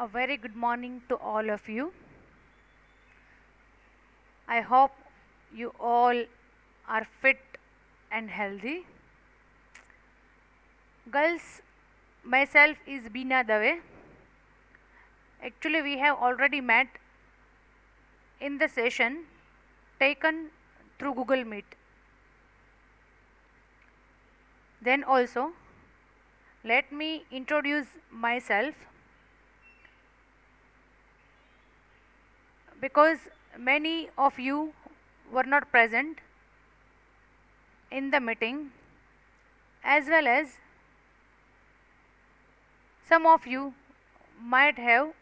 A very good morning to all of you. I hope you all are fit and healthy. Girls, myself is Beena Dave. Actually, we have already met in the session taken through Google Meet. Then also, let me introduce myself because many of you were not present in the meeting, as well as some of you might have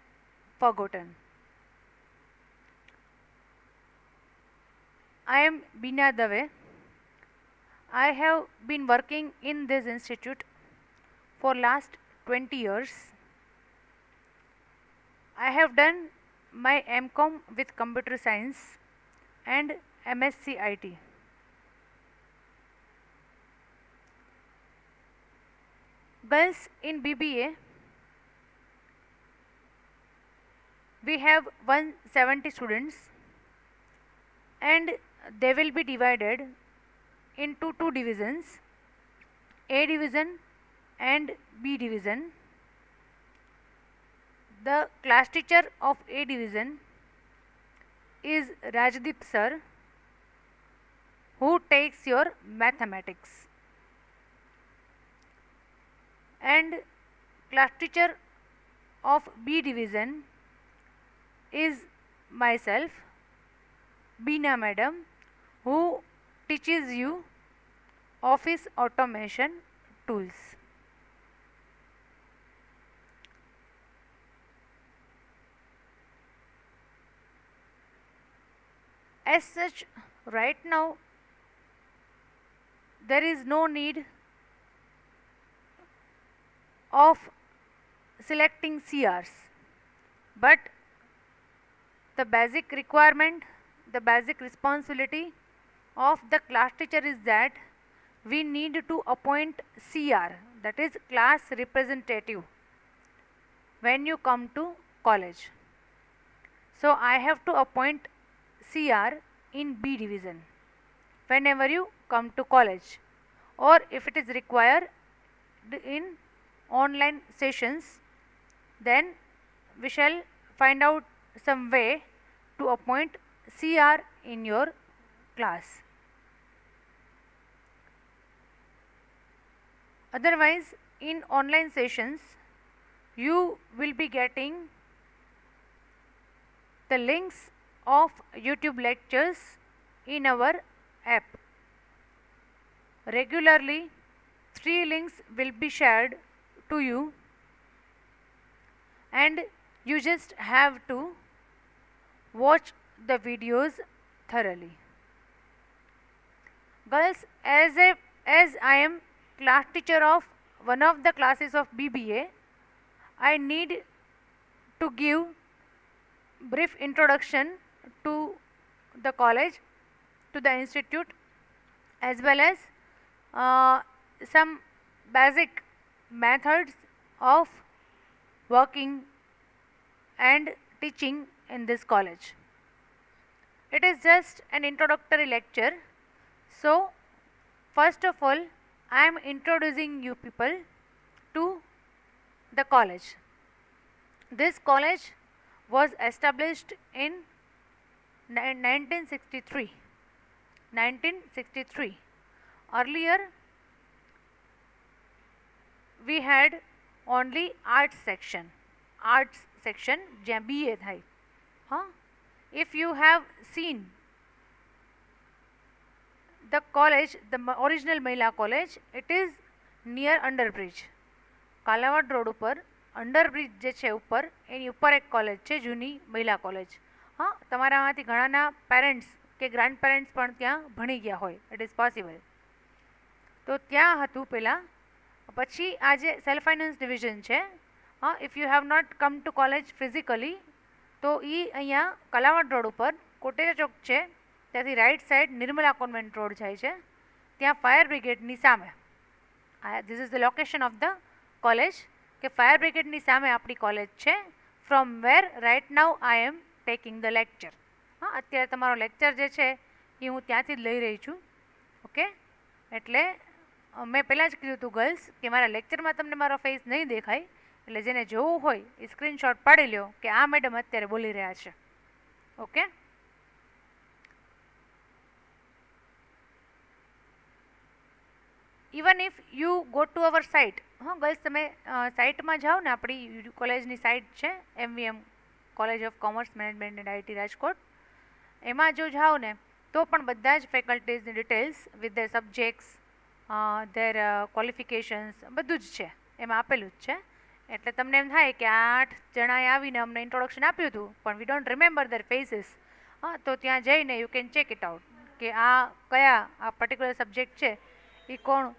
forgotten. I am Beena Dave. I have been working in this institute for last 20 years. I have done my MCom with computer science and MSc IT. Girls, in BBA we have 170 students and they will be divided into two divisions, A division and B division. The class teacher of A division is Rajdeep sir, who takes your mathematics, and class teacher of B division is myself, Beena madam, who teaches you office automation tools. As such, right now there is no need of selecting CRs, but the basic requirement, the basic responsibility of the class teacher is that we need to appoint CR, that is class representative, when you come to college. So I have to appoint CR in B division whenever you come to college, or if it is required in online sessions, then we shall find out some way to appoint CR in your class. Otherwise, in online sessions you will be getting the links of YouTube lectures in our app. Regularly 3 links will be shared to you and you just have to watch the videos thoroughly. Girls, as I am class teacher of one of the classes of BBA, I need to give brief introduction to the college, to the institute, as well as some basic methods of working and teaching in this college. It is just an introductory lecture. So, first of all, I am introducing you people to the college. This college was established in 1963. 1963. Earlier, we had only arts section જ્યાં BA થાય. If you have seen the college, the original Mahila college, it is near underbridge. Kalawad road ઉપર underbridge જે છે ઉપર, એની ઉપર એક college છે જૂની મહિલા કોલેજ. તમારામાંથી ઘણાના પેરેન્ટ્સ કે ગ્રાન્ડ પેરેન્ટ્સ પણ ત્યાં ભણી ગયા હોય, ઇટ ઇઝ પોસિબલ. તો ત્યાં હતું પહેલાં, પછી આજે સેલ્ફ ફાઇનાન્સ ડિવિઝન છે. If you have not come to college physically, તો એ અહીંયા કલાવડ રોડ ઉપર કોટેરા ચોક છે, ત્યાંથી right side Nirmala convent road જાય છે, ત્યાં ફાયર બ્રિગેડની સામે. This is the location of the college, કે ફાયર બ્રિગેડની સામે આપણી કોલેજ છે. From where right now I am taking the lecture. હા, અત્યારે તમારો લેક્ચર જે છે એ હું ત્યાંથી જ લઈ રહી છું. ઓકે, એટલે મેં પહેલાં જ કીધું હતું ગર્લ્સ કે મારા લેક્ચરમાં તમને મારો ફેસ નહીં દેખાય, એટલે જેને જોવું હોય એ સ્ક્રીનશોટ પાડી લ્યો કે આ મેડમ અત્યારે બોલી રહ્યા છે. Okay, even if you go to our site, હા ગર્લ્સ તમે સાઇટમાં જાઓ ને, આપણી કોલેજની સાઇટ છે MVM College of Commerce Management and IT Rajkot, એમાં જો જાઓ ને તો પણ બધા જ ફેકલ્ટીઝની details with their subjects, their qualifications બધું જ છે એમાં આપેલું જ છે. એટલે તમને એમ થાય કે 8 જણાએ આવીને અમને ઇન્ટ્રોડક્શન આપ્યું હતું પણ we don't remember there faces. હા, તો ત્યાં જઈને you can check it out કે આ પર્ટિક્યુલર સબ્જેક્ટ છે એ કોણ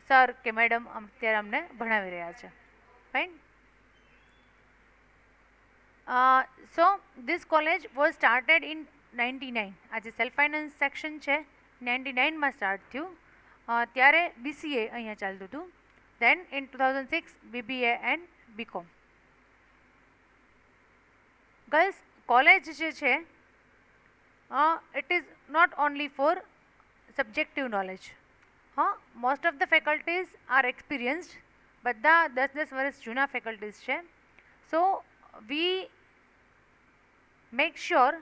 સર કે મેડમ અત્યારે અમને ભણાવી રહ્યા છે. Fine. So this college was started in 99. આ જે સેલ્ફ ફાઇનાન્સ સેક્શન છે 99માં સ્ટાર્ટ થયું. ત્યારે BCA અહીંયા ચાલતું હતું. Then in 2006 BBA and BCom. Girls college જે છે it is not only for subjective knowledge. હા, most of the faculties are experienced, બધા 10-10 વર્ષ જૂના ફેકલ્ટીઝ છે. So we make sure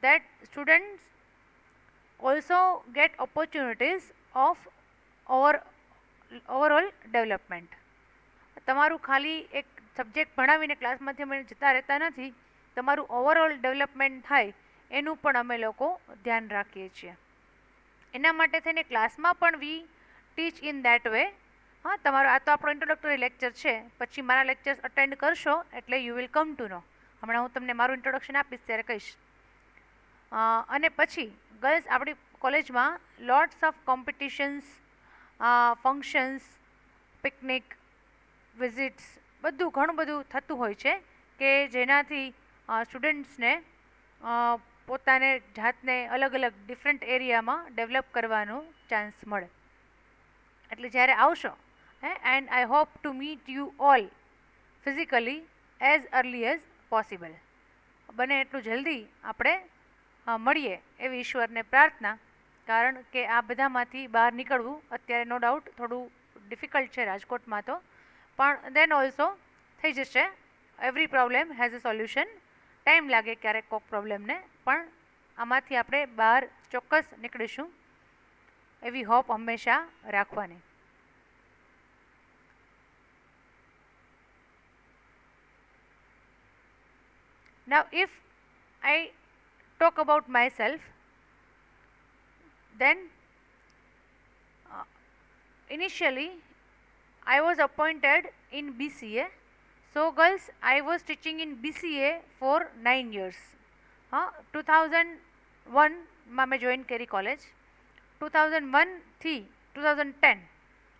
that students also get opportunities of overall development. તમારું ખાલી એક સબ્જેક્ટ ભણાવીને ક્લાસમાંથી અમે જતા રહેતા નથી, તમારું ઓવરઓલ ડેવલપમેન્ટ થાય એનું પણ અમે લોકો ધ્યાન રાખીએ છીએ. એના માટે થઈને ક્લાસમાં પણ વી ટીચ ઇન દેટ વે. હા, તમારો આ તો આપણો ઇન્ટ્રોડક્ટરી લેક્ચર છે, પછી મારા લેક્ચર્સ અટેન્ડ કરશો એટલે યુ વિલ કમ ટુ નો. હમણાં હું તમને મારું ઇન્ટ્રોડક્શન આપીશ ત્યારે કહીશ. અને પછી ગર્લ્સ આપણી કોલેજમાં lots of competitions, functions, picnic, visits બધું ઘણું બધું થતું હોય છે કે જેનાથી સ્ટુડન્ટ્સને પોતાને જાતને અલગ અલગ ડિફરન્ટ એરિયામાં ડેવલપ કરવાનો ચાન્સ મળે. એટલે જ્યારે આવશો and I hope to meet you all physically as early as possible. બને એટલું જલ્દી આપણે મળીએ એવી ઈશ્વરને પ્રાર્થના, કારણ કે આ બધામાંથી બહાર નીકળવું અત્યારે નો ડાઉટ થોડું ડિફિકલ્ટ છે રાજકોટમાં તો, પણ દેન ઓલ્સો થઈ જશે. Every problem has a solution. Time લાગે ક્યારેક કોઈક પ્રોબ્લેમને, પણ આમાંથી આપણે બહાર ચોક્કસ નીકળીશું એવી હોપ હંમેશા રાખવાની. Now if I talk about myself, then initially I was appointed in BCA. So girls, I was teaching in BCA for 9 years. 2001 માં મેં જોઈન કરી કોલેજ. 2001 થી 2010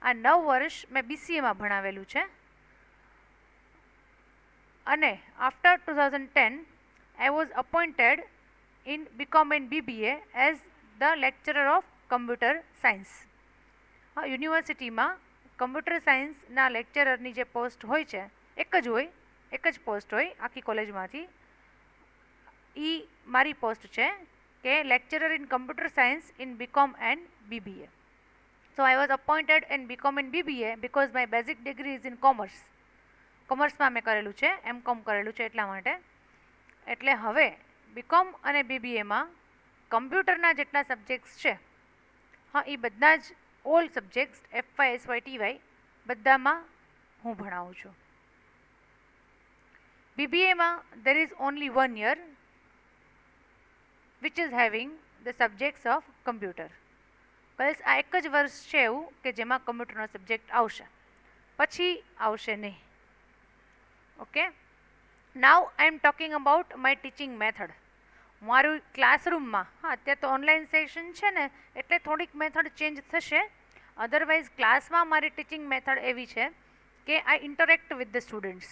આ 9 વર્ષ મેં BCAમાં ભણાવેલું છે. અને after 2010 I was appointed in BCom and BBA as the lecturer of computer science. યુનિવર્સિટીમાં કમ્પ્યુટર સાયન્સના લેક્ચરરની જે પોસ્ટ હોય છે એક જ પોસ્ટ હોય આખી કોલેજમાંથી. એ મારી પોસ્ટ છે કે lecturer in computer science in BCom and BBA. So I was appointed in BCom and BBA because my basic degree is in commerce. કોમર્સમાં મેં કરેલું છે, MCom કરેલું છે એટલા માટે. એટલે હવે BCom અને BBAમાં કમ્પ્યુટરના જેટલા સબ્જેક્ટ્સ છે, હા એ બધા જ all subjects FY SY TY બધામાં હું ભણાવું છું. BBAમાં there is only 1 year which is having the subjects of computer. બસ આ એક જ વર્ષ છે એવું કે જેમાં કમ્પ્યુટરનો સબ્જેક્ટ આવશે, પછી આવશે નહીં. Okay, now I am talking about my teaching method. મારું ક્લાસરૂમમાં, હા અત્યારે તો ઓનલાઈન સેશન છે ને એટલે થોડીક મેથડ ચેન્જ થશે, અધરવાઇઝ ક્લાસમાં મારી ટીચિંગ મેથડ એવી છે કે આઈ ઇન્ટરેક્ટ વિથ ધ સ્ટુડન્ટ્સ.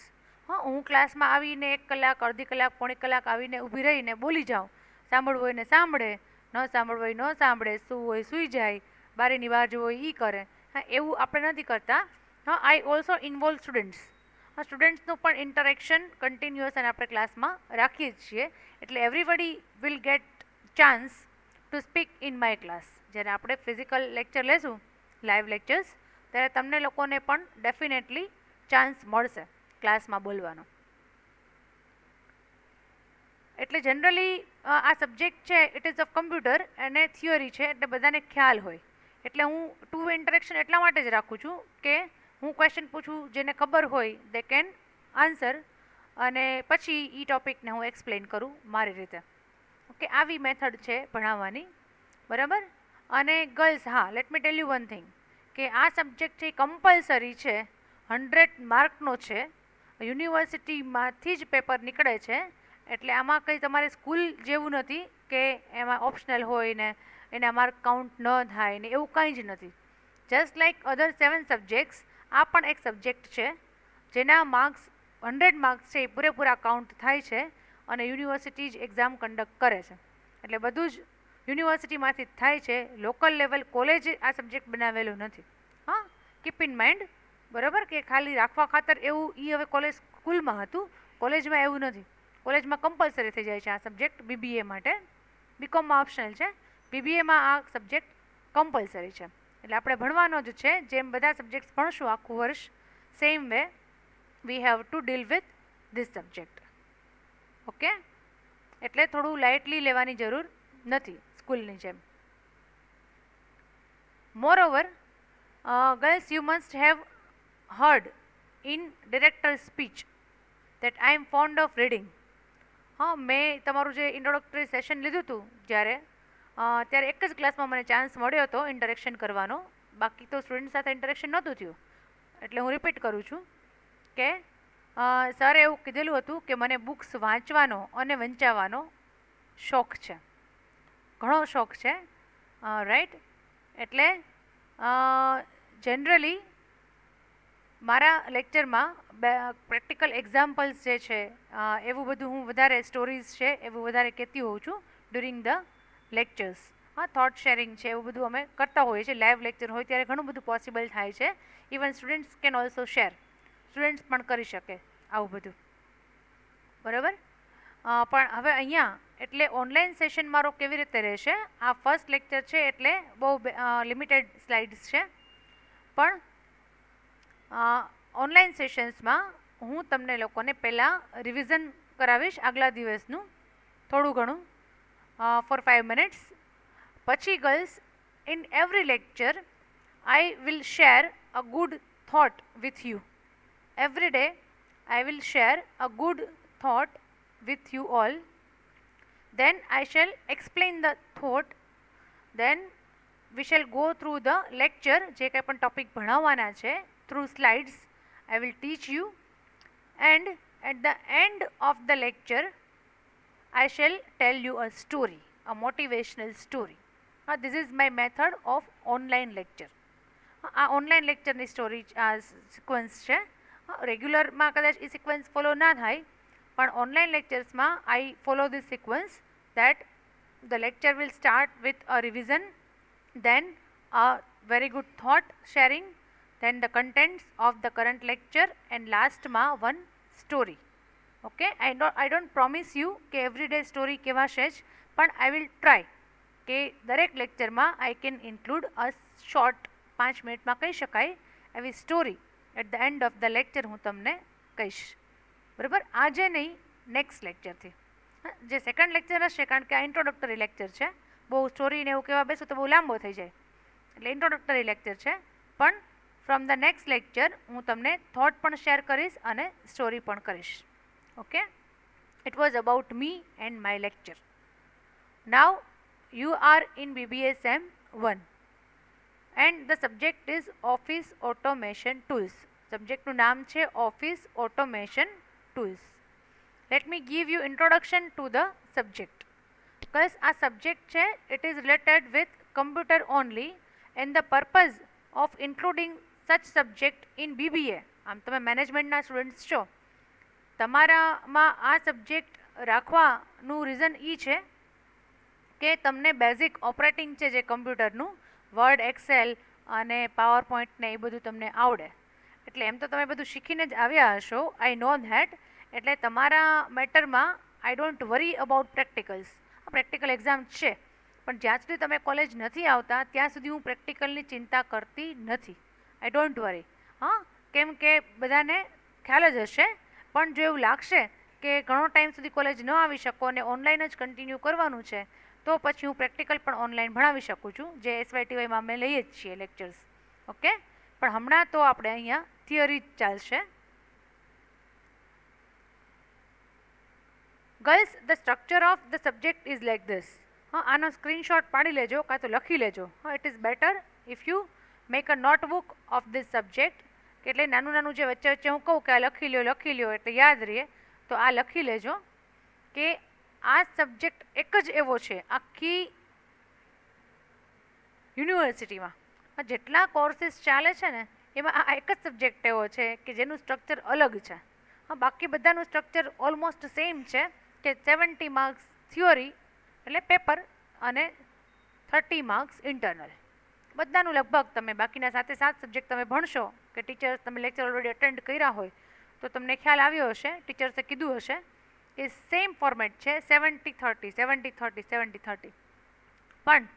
હા, હું ક્લાસમાં આવીને 1 કલાક, અડધી કલાક, પોણી કલાક આવીને ઊભી રહીને બોલી જાઉં, સાંભળવું હોય ને સાંભળે, ન સાંભળવું હોય ન સાંભળે, સૂવું હોય સૂઈ જાય, બારીની બહાર જવું હોય એ કરે. હા, એવું આપણે નથી કરતા. હા, આઈ ઓલ્સો ઇન્વોલ્વ સ્ટુડન્ટ્સ. સ્ટુડન્ટ્સનું પણ ઇન્ટરેક્શન કન્ટિન્યુઅસ અને આપણે ક્લાસમાં રાખીએ જ છીએ, એટલે everybody will get chance to speak in my class. જ્યારે આપણે ફિઝિકલ લેક્ચર લેશું, લાઈવ લેક્ચર્સ, ત્યારે તમને લોકોને પણ ડેફિનેટલી ચાન્સ મળશે ક્લાસમાં બોલવાનો. એટલે જનરલી આ સબ્જેક્ટ છે ઇટ ઇઝ ઓફ કમ્પ્યુટર અને થિયરી છે, એટલે બધાને ખ્યાલ હોય. એટલે હું ટુ ઇન્ટરેક્શન એટલા માટે જ રાખું છું કે હું ક્વેશ્ચન પૂછું, જેને ખબર હોય દે કેન આન્સર, અને પછી એ ટોપિકને હું એક્સપ્લેન કરું મારી રીતે. ઓકે, આવી મેથડ છે ભણાવવાની, બરાબર. અને ગર્લ્સ, હા, let me tell you one thing, કે આ સબ્જેક્ટ છે કમ્પલસરી છે, 100 માર્કનો છે, યુનિવર્સિટીમાંથી જ પેપર નીકળે છે. એટલે આમાં કંઈ તમારે સ્કૂલ જેવું નથી કે એમાં ઓપ્શનલ હોય ને એના માર્ક કાઉન્ટ ન થાય ને, એવું કંઈ જ નથી. જસ્ટ લાઇક અધર 7 સબ્જેક્ટ્સ, આ પણ એક સબ્જેક્ટ છે જેના માર્ક્સ 100 માર્ક્સ છે એ પૂરેપૂરા કાઉન્ટ થાય છે અને યુનિવર્સિટી જ એક્ઝામ કન્ડક્ટ કરે છે. એટલે બધું જ યુનિવર્સિટીમાંથી જ થાય છે, લોકલ લેવલ કોલેજ આ સબ્જેક્ટ બનાવેલો નથી. હા, કીપ ઇન માઇન્ડ, બરાબર, કે ખાલી રાખવા ખાતર એવું એ હવે કોલેજ સ્કૂલમાં હતું, કોલેજમાં એવું નથી. કોલેજમાં કમ્પલસરી થઈ જાય છે આ સબ્જેક્ટ બીબીએ માટે, બીકોમમાં ઓપ્શનલ છે, બીબીએમાં આ સબ્જેક્ટ કમ્પલસરી છે. એટલે આપણે ભણવાનો જ છે, જેમ બધા સબ્જેક્ટ્સ ભણશું આખું વર્ષ, same way we have to deal with this subject. Okay, એટલે થોડું લાઇટલી લેવાની જરૂર નથી સ્કૂલની જેમ. Moreover, girls, you must have heard in director speech that I am fond of reading. હા, મેં તમારું જે ઇન્ટ્રોડક્ટરી સેશન લીધું હતું ત્યારે એક જ ક્લાસમાં મને ચાન્સ મળ્યો હતો ઇન્ટરેક્શન કરવાનો, બાકી તો સ્ટુડન્ટ સાથે ઇન્ટરેક્શન નહોતું થયું. એટલે હું રિપીટ કરું છું કે સરે એવું કીધેલું હતું કે મને બુક્સ વાંચવાનો અને વંચાવવાનો શોખ છે, ઘણો શોખ છે, રાઈટ. એટલે જનરલી મારા લેક્ચરમાં પ્રેક્ટિકલ એક્ઝામ્પલ્સ જે છે એવું બધું હું વધારે, સ્ટોરીઝ છે એવું વધારે કહેતી હોઉં છું ડ્યુરિંગ ધ લેક્ચર્સ. હા, થોટ શેરિંગ છે એવું બધું અમે કરતા હોઈએ છીએ. લાઈવ લેક્ચર હોય ત્યારે ઘણું બધું પોસિબલ થાય છે. Even students can also share, students પણ કરી શકે આવું બધું, બરાબર. પણ હવે અહીંયા એટલે ઓનલાઈન સેશન મારો કેવી રીતે રહેશે, આ ફર્સ્ટ લેક્ચર છે એટલે બહુ લિમિટેડ સ્લાઇડ્સ છે, પણ ઓનલાઈન સેશન્સમાં હું તમને લોકોને પહેલાં રિવિઝન કરાવીશ આગલા દિવસનું થોડું ઘણું ફોર 5 મિનિટ્સ. પછી girls, in every lecture I will share a good thought with you. Every day I will share a good thought with you all. Then I shall explain the thought. Then we shall go through the lecture, જે કંઈ પણ topic ભણાવવાના છે, through slides I will teach you, and at the end of the lecture I shall tell you a story, a motivational story. This is my method of online lecture. આ online લેક્ચરની story આ sequence છે. રેગ્યુલરમાં કદાચ એ sequence follow ના થાય, પણ online લેક્ચર્સમાં આઈ follow this sequence that the lecture will start with a revision, then a very good thought sharing, then the contents of the current lecture, and last ma one story. Okay, I don't promise you કે everyday story કહેવાશે જ, પણ I will try કે દરેક લેક્ચરમાં I can include a short 5 મિનિટમાં કહી શકાય એવી story at the end of the lecture હું તમને કહીશ, બરાબર. આજે નહીં, નેક્સ્ટ લેક્ચરથી. જે સેકન્ડ લેક્ચર હશે, કારણ કે આ ઇન્ટ્રોડક્ટરી લેક્ચર છે, બહુ સ્ટોરીને એવું કહેવા બેસું તો બહુ લાંબો થઈ જાય, એટલે ઇન્ટ્રોડક્ટરી લેક્ચર છે. પણ ફ્રોમ ધ નેક્સ્ટ લેક્ચર હું તમને થોટ પણ શેર કરીશ અને સ્ટોરી પણ કરીશ. Okay, it was about me and my lecture. Now you are in BBSM 1 and the subject is Office Automation Tools. સબ્જેક્ટનું નામ છે Office Automation Tools. Let me give you introduction to the subject. Because આ subject છે it is related with computer only, and the purpose of including such subject in BBA. આમ તમે મેનેજમેન્ટના students છો, તમારામાં આ સબ્જેક્ટ રાખવાનું રીઝન એ છે કે તમને બેઝિક ઓપરેટિંગ છે જે કમ્પ્યુટરનું, વર્ડ, એક્સેલ અને પાવર પોઈન્ટ ને એ બધું તમને આવડે. એટલે એમ તો તમે બધું શીખીને જ આવ્યા હશો, આઈ નો ધેટ. એટલે તમારા મેટરમાં I don't worry about practicals. Practical exam છે, પણ જ્યાં સુધી તમે કોલેજ નથી આવતા ત્યાં સુધી હું પ્રેક્ટિકલની ચિંતા કરતી નથી. આઈ ડોન્ટ વરી. હા, કેમ કે બધાને ખ્યાલ જ હશે, પણ જો એવું લાગશે કે ઘણો ટાઈમ સુધી કોલેજ ન આવી શકો અને ઓનલાઈન જ કન્ટિન્યુ કરવાનું છે, તો પછી હું પ્રેક્ટિકલ પણ ઓનલાઈન ભણાવી શકું છું, જે SYTYમાં અમે લઈએ જ છીએ લેક્ચર્સ. ઓકે, પણ હમણાં તો આપણે અહીંયા થિયરી જ ચાલશે. Girls, the structure of the subject is like this. હા, આનો સ્ક્રીનશોટ પાડી લેજો કાં તો લખી લેજો. હા, it is better if you make a notebook of this subject. એટલે નાનું નાનું જે વચ્ચે વચ્ચે હું કહું કે આ લખી લ્યો એટલે યાદ રહે, તો આ લખી લેજો કે આ સબ્જેક્ટ એક જ એવો છે આખી યુનિવર્સિટીમાં જેટલા કોર્સીસ ચાલે છે ને એમાં આ એક જ સબ્જેક્ટ એવો છે કે જેનું સ્ટ્રક્ચર અલગ છે. હા, બાકી બધાનું સ્ટ્રક્ચર ઓલમોસ્ટ સેમ છે કે 70 માર્ક્સ થિયોરી એટલે પેપર અને 30 માર્ક્સ ઇન્ટરનલ. બધાનું લગભગ તમે બાકીના 7 સબ્જેક્ટ તમે ભણશો કે ટીચર્સ તમે લેક્ચર ઓલરેડી અટેન્ડ કર્યા હોય તો તમને ખ્યાલ આવ્યો હશે, ટીચર્સે કીધું હશે એ સેમ ફોર્મેટ છે 70-30 70-30 70-30. પણ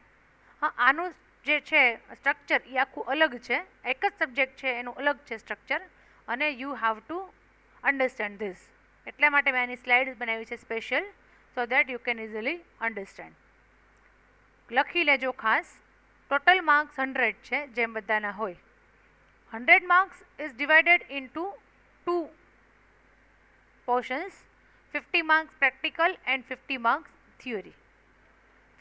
હા, આનું જે છે સ્ટ્રક્ચર એ આખું અલગ છે. એક જ સબ્જેક્ટ છે એનું અલગ છે સ્ટ્રક્ચર, અને you have to understand this. એટલા માટે મેં આની સ્લાઇડ બનાવી છે special, so that you can easily understand. લખી લેજો ખાસ. ટોટલ માર્ક્સ 100 છે જેમ બધાના હોય. 100 marks is divided into 2 portions, 50 marks practical and 50 marks theory.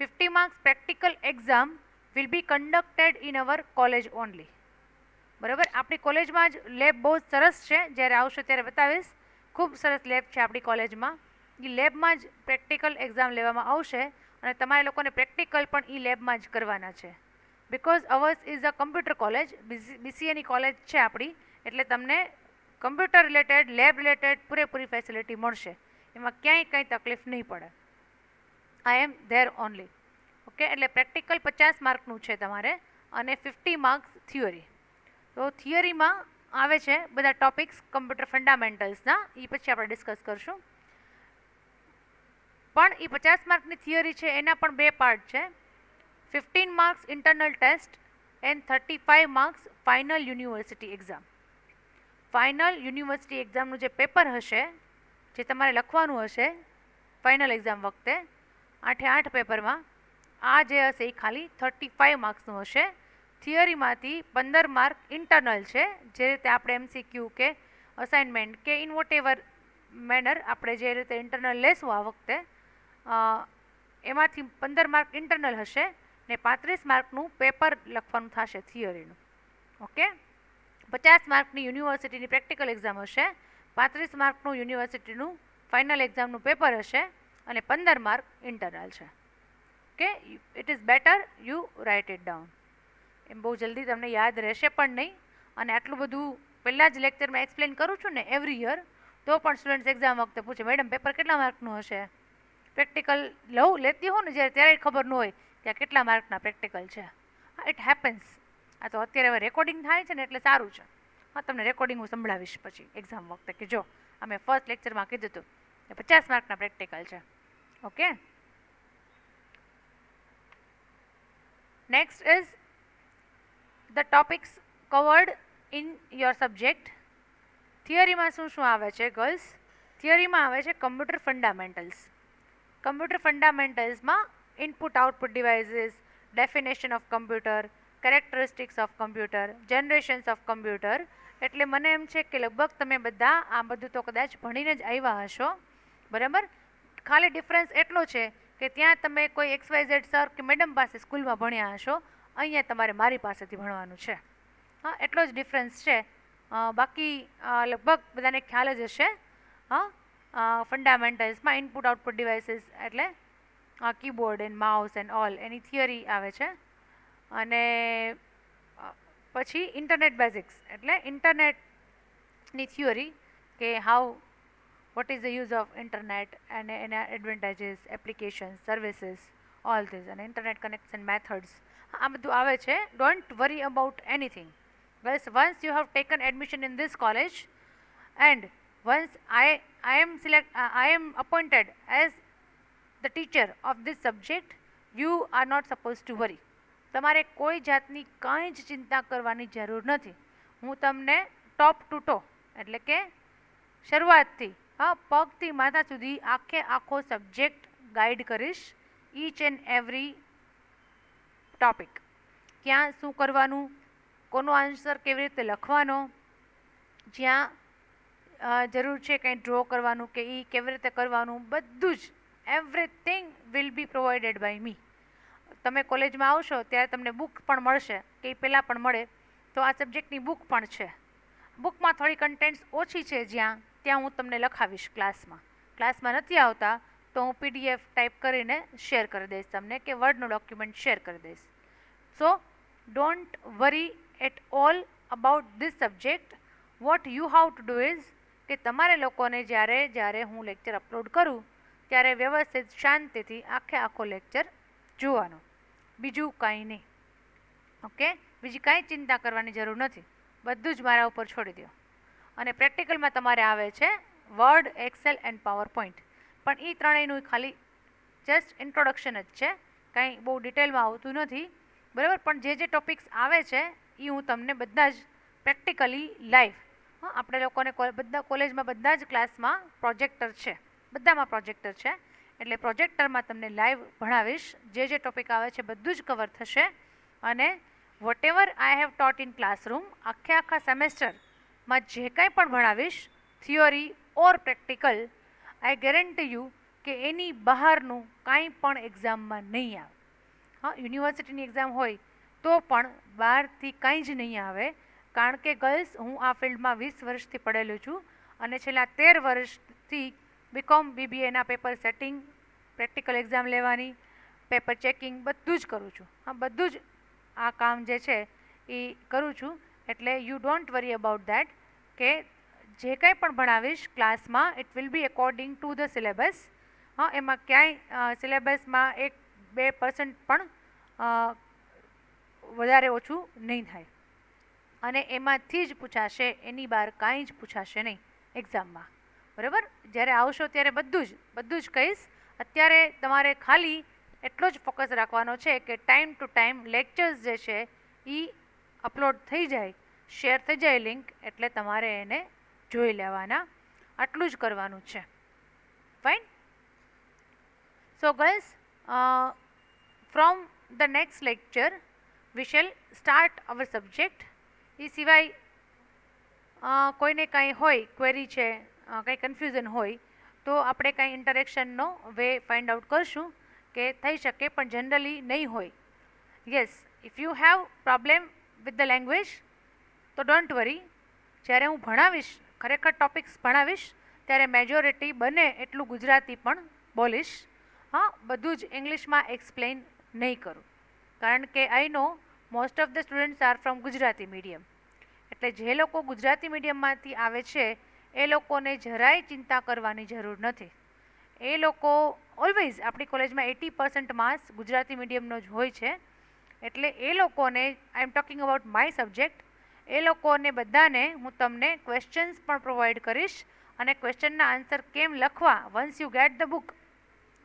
50 marks practical exam will be conducted in our college only. બરાબર, આપણી કોલેજમાં જ લેબ બહુ સરસ છે, જ્યારે આવશો ત્યારે બતાવીશ. ખૂબ સરસ લેબ છે આપણી કોલેજમાં. એ લેબમાં જ પ્રેક્ટિકલ એક્ઝામ લેવામાં આવશે અને તમારે લોકોને પ્રેક્ટિકલ પણ એ લેબમાં જ કરવાના છે. Because ours is a computer college, BCAની કોલેજ છે આપણી, એટલે તમને કમ્પ્યુટર રિલેટેડ લેબ રિલેટેડ પૂરેપૂરી ફેસિલિટી મળશે. એમાં ક્યાંય કંઈ તકલીફ નહીં પડે. I am there only. Okay, એટલે પ્રેક્ટિકલ 50 માર્કનું છે તમારે અને 50 માર્ક્સ થિયોરી. તો થિયરીમાં આવે છે બધા ટોપિક્સ કમ્પ્યુટર ફંડામેન્ટલ્સના, એ પછી આપણે ડિસ્કસ કરશું. પણ એ 50 માર્કની થિયરી છે એના પણ 2 પાર્ટ છે. 15 marks internal test and 35 marks final university exam. Final university એક્ઝામનું જે પેપર હશે, જે તમારે લખવાનું હશે ફાઇનલ એક્ઝામ વખતે 8 પેપરમાં, આ જે હશે એ ખાલી 35 માર્ક્સનું હશે. થિયરીમાંથી 15 માર્ક ઇન્ટરનલ છે, જે રીતે આપણે MCQ કે અસાઇનમેન્ટ કે ઇન વોટ એવર મેનર આપણે જે રીતે ઇન્ટરનલ લેશું આ વખતે, એમાંથી 15 માર્ક ઇન્ટરનલ હશે ને 35 માર્કનું પેપર લખવાનું થશે થિયરીનું. ઓકે, 50 માર્કની યુનિવર્સિટીની પ્રેક્ટિકલ એક્ઝામ હશે, 35 માર્કનું યુનિવર્સિટીનું ફાઇનલ એક્ઝામનું પેપર હશે અને 15 માર્ક ઇન્ટરનલ છે. Okay, it is better you write it down. એમ બહુ જલ્દી તમને યાદ રહેશે પણ નહીં. અને આટલું બધું પહેલાં જ લેક્ચરમાં એક્સપ્લેન કરું છું ને એવરી યર, તો પણ સ્ટુડન્ટ્સ એક્ઝામ વખતે પૂછે મેડમ પેપર કેટલા માર્કનું હશે. પ્રેક્ટિકલ લેતી હો ને જ્યારે, ત્યારે ખબર ન હોય કે આ કેટલા માર્કના પ્રેક્ટિકલ છે. હા, ઇટ હેપન્સ. આ તો અત્યારે હવે રેકોર્ડિંગ થાય છે ને એટલે સારું છે. હા, તમને રેકોર્ડિંગ હું સંભળાવીશ પછી એક્ઝામ વખતે કે જો અમે ફર્સ્ટ લેક્ચરમાં કીધું હતું કે 50 માર્કના પ્રેક્ટિકલ છે. Okay, next is the topics covered in your subject. થિયરીમાં શું શું આવે છે ગર્લ્સ? થિયરીમાં આવે છે કમ્પ્યુટર ફંડામેન્ટલ્સ. કમ્પ્યુટર ફંડામેન્ટલ્સમાં input output devices, definition of computer, characteristics of computer, generations of computer. એટલે મને એમ છે કે લગભગ તમે બધા આ બધું તો કદાચ ભણીને જ આવ્યા હશો. બરાબર, ખાલી ડિફરન્સ એટલો છે કે ત્યાં તમે કોઈ XYZ સર કે મેડમ પાસે સ્કૂલમાં ભણ્યા હશો, અહીંયા તમારે મારી પાસેથી ભણવાનું છે. હા, એટલો જ ડિફરન્સ છે. બાકી લગભગ બધાને ખ્યાલ જ હશે. હા, ફંડામેન્ટલ્સમાં ઇનપુટ આઉટપુટ ડિવાઇસીસ એટલે keyboard and mouse and all, any theory આવે છે. અને પછી ઇન્ટરનેટ બેઝિક્સ એટલે ઇન્ટરનેટની થિયરી કે what is the use of internet and advantages, applications, services, all this, and internet connection methods. આ બધું આવે છે. Don't worry about anything. Guys, once you have taken admission in this college and once I am appointed as the teacher of this subject, you are not supposed to worry. તમારે કોઈ જાતની કાંઈ જ ચિંતા કરવાની જરૂર નથી. હું તમને ટોપ ટુ ટો એટલે કે શરૂઆતથી પગથી માથા સુધી આખો સબ્જેક્ટ ગાઈડ કરીશ. ઈચ એન્ડ એવરી ટોપિક, ક્યાં શું કરવાનું, કોનો આન્સર કેવી રીતે લખવાનો, જ્યાં જરૂર છે કંઈ ડ્રો કરવાનું કે એ કેવી રીતે કરવાનું, બધું જ everything will be provided by me. તમે કોલેજમાં આવશો ત્યારે તમને બુક પણ મળશે કે એ પહેલાં પણ મળે, તો આ સબ્જેક્ટની બુક પણ છે. બુકમાં થોડી કન્ટેન્ટ્સ ઓછી છે ત્યાં હું તમને લખાવીશ ક્લાસમાં નથી આવતા તો હું PDF ટાઈપ કરીને શેર કરી દઈશ તમને, કે વર્ડનો ડોક્યુમેન્ટ શેર કરી દઈશ. So don't worry at all about this subject. What you have to do is કે તમારે લોકોને જ્યારે હું લેક્ચર અપલોડ કરું ત્યારે વ્યવસ્થિત શાંતિથી આખો લેક્ચર જોવાનો, બીજું કાંઈ નહીં. ઓકે, બીજી કાંઈ ચિંતા કરવાની જરૂર નથી, બધું જ મારા ઉપર છોડી દો. અને પ્રેક્ટિકલમાં તમારે આવે છે Word, Excel and PowerPoint, પણ એ ત્રણેયનું ખાલી જસ્ટ ઇન્ટ્રોડક્શન જ છે, કાંઈ બહુ ડિટેલમાં આવતું નથી, બરાબર. પણ જે ટોપિક્સ આવે છે એ હું તમને બધા જ પ્રેક્ટિકલી લાઈવ, આપણે લોકોને બધા કોલેજમાં બધા જ ક્લાસમાં પ્રોજેક્ટર છે, બધામાં પ્રોજેક્ટર છે, એટલે પ્રોજેક્ટરમાં તમને લાઈવ ભણાવીશ. જે ટોપિક આવે છે બધું જ કવર થશે. અને whatever I have taught in classroom, આખા સેમેસ્ટરમાં જે કાંઈ પણ ભણાવીશ, theory or practical, I guarantee you કે એની બહારનું કાંઈ પણ એક્ઝામમાં નહીં આવે. યુનિવર્સિટીની એક્ઝામ હોય તો પણ બહારથી કાંઈ જ નહીં આવે, કારણ કે ગર્લ્સ, હું આ ફિલ્ડમાં 20 વર્ષથી પડેલું છું અને છેલ્લા 13 વર્ષથી BCom BBAના પેપર સેટિંગ, પ્રેક્ટિકલ એક્ઝામ લેવાની, પેપર ચેકિંગ બધું જ કરું છું. બધું જ આ કામ જે છે એ કરું છું. એટલે you don't worry about that, કે જે કંઈ પણ ભણાવીશ ક્લાસમાં it will be according to the syllabus. એમાં ક્યાંય સિલેબસમાં 1-2% પણ વધારે ઓછું નહીં થાય, અને એમાંથી જ પૂછાશે, એની બહાર કાંઈ જ પૂછાશે નહીં એક્ઝામમાં, બરાબર. જ્યારે આવશો ત્યારે બધું જ કહીશ. અત્યારે તમારે ખાલી એટલો જ ફોકસ રાખવાનો છે કે ટાઈમ ટુ ટાઈમ લેક્ચર્સ જે છે એ અપલોડ થઈ જાય, શેર થઈ જાય લિંક, એટલે તમારે એને જોઈ લેવાના, આટલું જ કરવાનું છે. Fine. So girls, from the next lecture we shall start our subject. એ સિવાય કોઈને કાંઈ હોય ક્વેરી છે, કંઈ કન્ફ્યુઝન હોય તો આપણે કાંઈ ઇન્ટરેક્શનનો વે ફાઇન્ડ આઉટ કરશું, કે થઈ શકે પણ જનરલી નહીં હોય. Yes, if you have problem with the language તો ડોન્ટ વરી. જ્યારે હું ભણાવીશ, ખરેખર ટોપિક્સ ભણાવીશ, ત્યારે મેજોરિટી બને એટલું ગુજરાતી પણ બોલીશ. બધું જ ઇંગ્લિશમાં એક્સપ્લેન નહીં કરું, કારણ કે I know most of the students are from Gujarati medium. એટલે જે લોકો ગુજરાતી મીડિયમમાંથી આવે છે એ લોકોને જરાય ચિંતા કરવાની જરૂર નથી. એ લોકો ઓલવેઝ, આપણી કોલેજમાં 80% માર્ક્સ ગુજરાતી મીડિયમનો જ હોય છે. એટલે એ લોકોને, I am talking about my subject, એ લોકોને બધાને હું તમને ક્વેશ્ચન્સ પણ પ્રોવાઈડ કરીશ, અને ક્વેશ્ચનના આન્સર કેમ લખવા, once you get the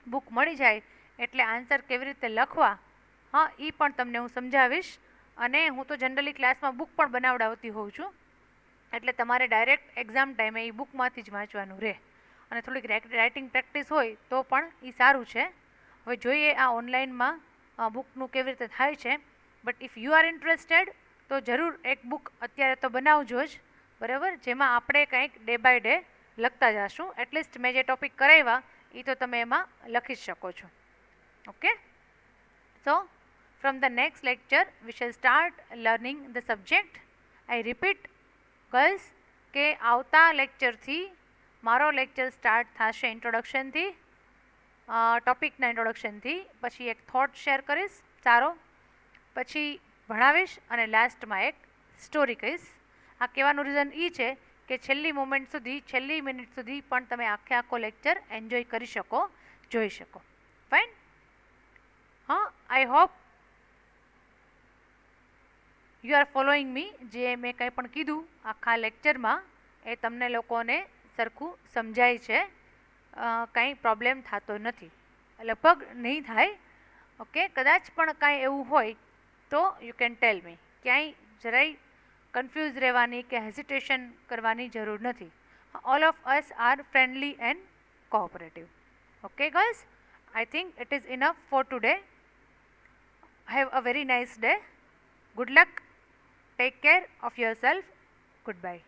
book મળી જાય એટલે આન્સર કેવી રીતે લખવા, એ પણ તમને હું સમજાવીશ. અને હું તો જનરલી ક્લાસમાં બુક પણ બનાવડાવતી હોઉં છું, એટલે તમારે ડાયરેક્ટ એક્ઝામ ટાઈમે એ બુકમાંથી જ વાંચવાનું રહે. અને થોડીક રાઇટિંગ પ્રેક્ટિસ હોય તો પણ એ સારું છે. હવે જોઈએ આ ઓનલાઈનમાં બુકનું કેવી રીતે થાય છે. But if you are interested તો જરૂર એક બુક અત્યારે તો બનાવજો જ, બરાબર, જેમાં આપણે કંઈક ડે બાય ડે લખતા જશું. એટલીસ્ટ મેં જે ટોપિક કરાવ્યા એ તો તમે એમાં લખી શકો છો. Okay, so from the next lecture we shall start learning the subject. I repeat girls, કે આવતા લેક્ચરથી મારો લેક્ચર સ્ટાર્ટ થશે ઇન્ટ્રોડક્શનથી, ટોપિકના ઇન્ટ્રોડક્શનથી, પછી એક થોટ શેર કરીશ સારો, પછી ભણાવીશ અને લાસ્ટમાં એક સ્ટોરી કહીશ. આ કહેવાનું રીઝન એ છે કે છેલ્લી મોમેન્ટ સુધી, છેલ્લી મિનિટ સુધી પણ તમે આખો લેક્ચર એન્જોય કરી શકો, જોઈ શકો. Fine. I hope you are following me, જે મેં કંઈ પણ કીધું આખા લેક્ચરમાં એ તમને લોકોને સરખું સમજાય છે, કંઈ પ્રોબ્લેમ થતો નથી, લગભગ નહીં થાય. ઓકે, કદાચ પણ કાંઈ એવું હોય તો યુ કેન ટેલ મી, ક્યાંય જરાય કન્ફ્યુઝ રહેવાની કે હેઝિટેશન કરવાની જરૂર નથી. All of us are friendly and cooperative. Okay guys, I think it is enough for today. Have a very nice day. Good luck. Take care of yourself. Goodbye.